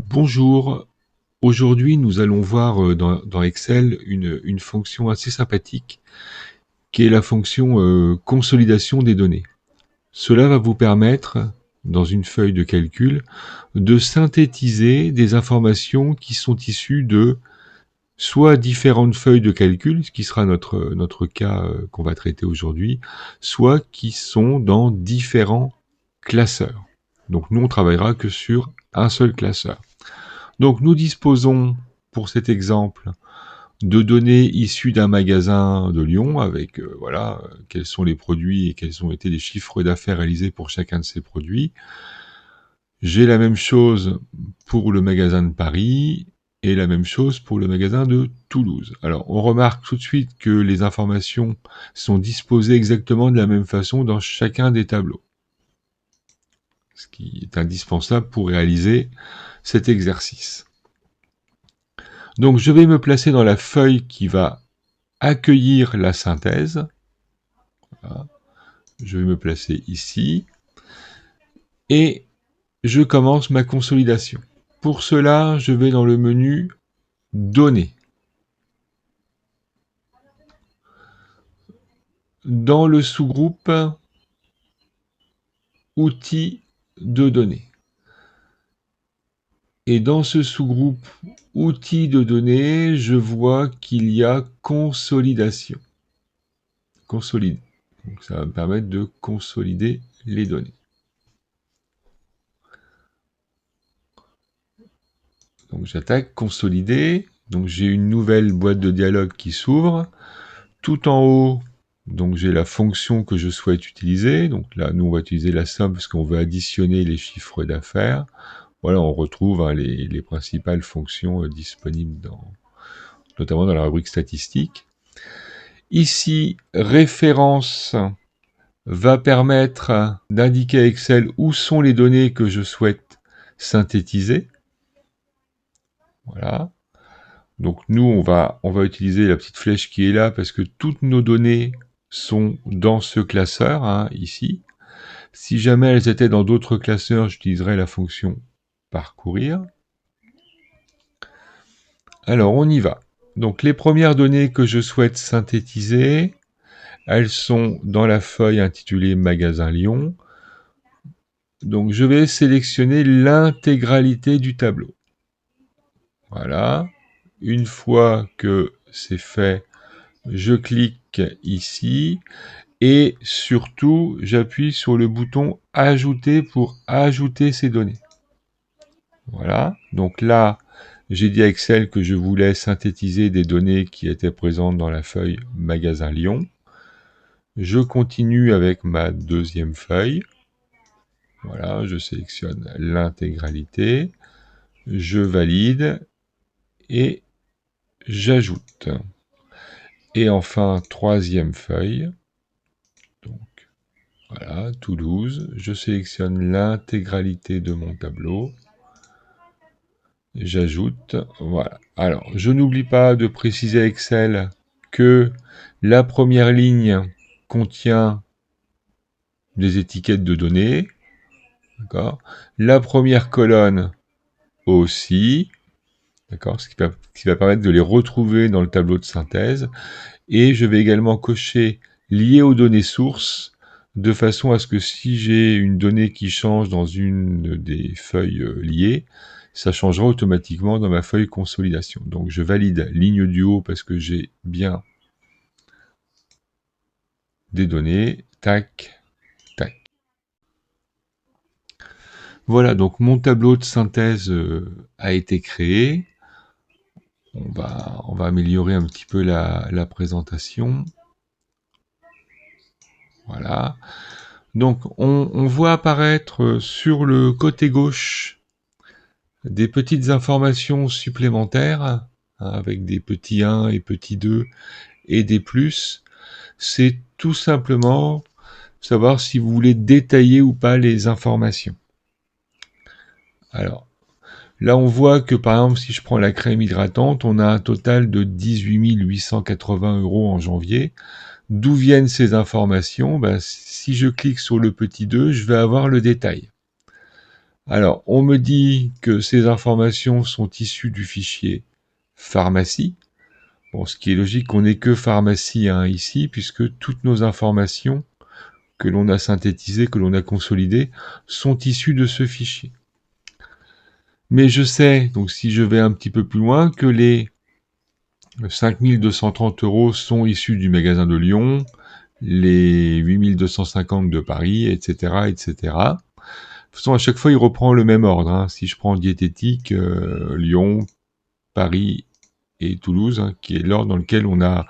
Bonjour, aujourd'hui nous allons voir dans Excel une fonction assez sympathique qui est la fonction consolidation des données. Cela va vous permettre, dans une feuille de calcul, de synthétiser des informations qui sont issues de soit différentes feuilles de calcul, ce qui sera notre cas qu'on va traiter aujourd'hui, soit qui sont dans différents classeurs. Donc nous on travaillera que sur un seul classeur. Donc nous disposons, pour cet exemple, de données issues d'un magasin de Lyon avec quels sont les produits et quels ont été les chiffres d'affaires réalisés pour chacun de ces produits. J'ai la même chose pour le magasin de Paris et la même chose pour le magasin de Toulouse. Alors on remarque tout de suite que les informations sont disposées exactement de la même façon dans chacun des tableaux, ce qui est indispensable pour réaliser cet exercice. Donc je vais me placer dans la feuille qui va accueillir la synthèse. Voilà. Je vais me placer ici. Et je commence ma consolidation. Pour cela, je vais dans le menu Données. Dans le sous-groupe Outils de données. Et dans ce sous-groupe Outils de données, je vois qu'il y a Consolidation. Consolider. Donc ça va me permettre de consolider les données. Donc j'attaque consolider. Donc j'ai une nouvelle boîte de dialogue qui s'ouvre. Tout en haut, donc j'ai la fonction que je souhaite utiliser. Donc là, nous on va utiliser la somme parce qu'on veut additionner les chiffres d'affaires. Voilà, on retrouve les principales fonctions disponibles notamment dans la rubrique statistique. Ici, référence va permettre d'indiquer à Excel où sont les données que je souhaite synthétiser. Voilà. Donc nous, on va utiliser la petite flèche qui est là parce que toutes nos données sont dans ce classeur, ici. Si jamais elles étaient dans d'autres classeurs, j'utiliserais la fonction parcourir. Alors, on y va. Donc les premières données que je souhaite synthétiser, elles sont dans la feuille intitulée Magasin Lyon. Donc je vais sélectionner l'intégralité du tableau. Voilà. Une fois que c'est fait, je clique ici et surtout, j'appuie sur le bouton Ajouter pour ajouter ces données. Voilà. Donc là, j'ai dit à Excel que je voulais synthétiser des données qui étaient présentes dans la feuille Magasin Lyon. Je continue avec ma deuxième feuille. Voilà, je sélectionne l'intégralité. Je valide et j'ajoute. Et enfin, troisième feuille. Donc, voilà, Toulouse. Je sélectionne l'intégralité de mon tableau. J'ajoute, voilà. Alors, je n'oublie pas de préciser à Excel que la première ligne contient des étiquettes de données. D'accord. La première colonne aussi. D'accord, ce qui va permettre de les retrouver dans le tableau de synthèse. Et je vais également cocher lié aux données sources, de façon à ce que si j'ai une donnée qui change dans une des feuilles liées, ça changera automatiquement dans ma feuille consolidation. Donc je valide ligne du haut parce que j'ai bien des données. Tac, tac. Voilà, donc mon tableau de synthèse a été créé. On va améliorer un petit peu la présentation. Voilà. Donc, on voit apparaître sur le côté gauche des petites informations supplémentaires, avec des petits 1 et petits 2 et des plus. C'est tout simplement savoir si vous voulez détailler ou pas les informations. Alors, là on voit que par exemple, si je prends la crème hydratante, on a un total de 18 880 € en janvier. D'où viennent ces informations? Si je clique sur le petit 2, je vais avoir le détail. Alors, on me dit que ces informations sont issues du fichier pharmacie. Bon, ce qui est logique, on n'est que pharmacie hein, ici, puisque toutes nos informations que l'on a synthétisées, que l'on a consolidées, sont issues de ce fichier. Mais je sais, donc si je vais un petit peu plus loin, que les 5230 € sont issus du magasin de Lyon, les 8250 de Paris, etc., etc. De toute façon, à chaque fois, il reprend le même ordre. Hein. Si je prends diététique, Lyon, Paris et Toulouse, hein, qui est l'ordre dans lequel on a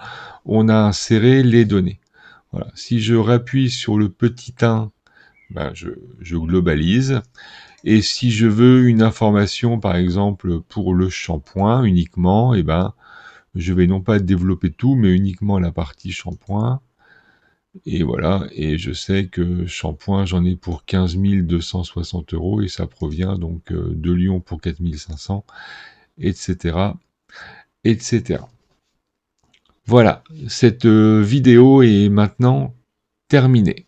inséré les données. Voilà. Si je rappuie sur le petit 1, ben je globalise. Et si je veux une information, par exemple, pour le shampoing uniquement, eh ben, je vais non pas développer tout, mais uniquement la partie shampoing. Et voilà, et je sais que shampoing, j'en ai pour 15 260 € et ça provient donc de Lyon pour 4 500, etc., etc. Voilà, cette vidéo est maintenant terminée.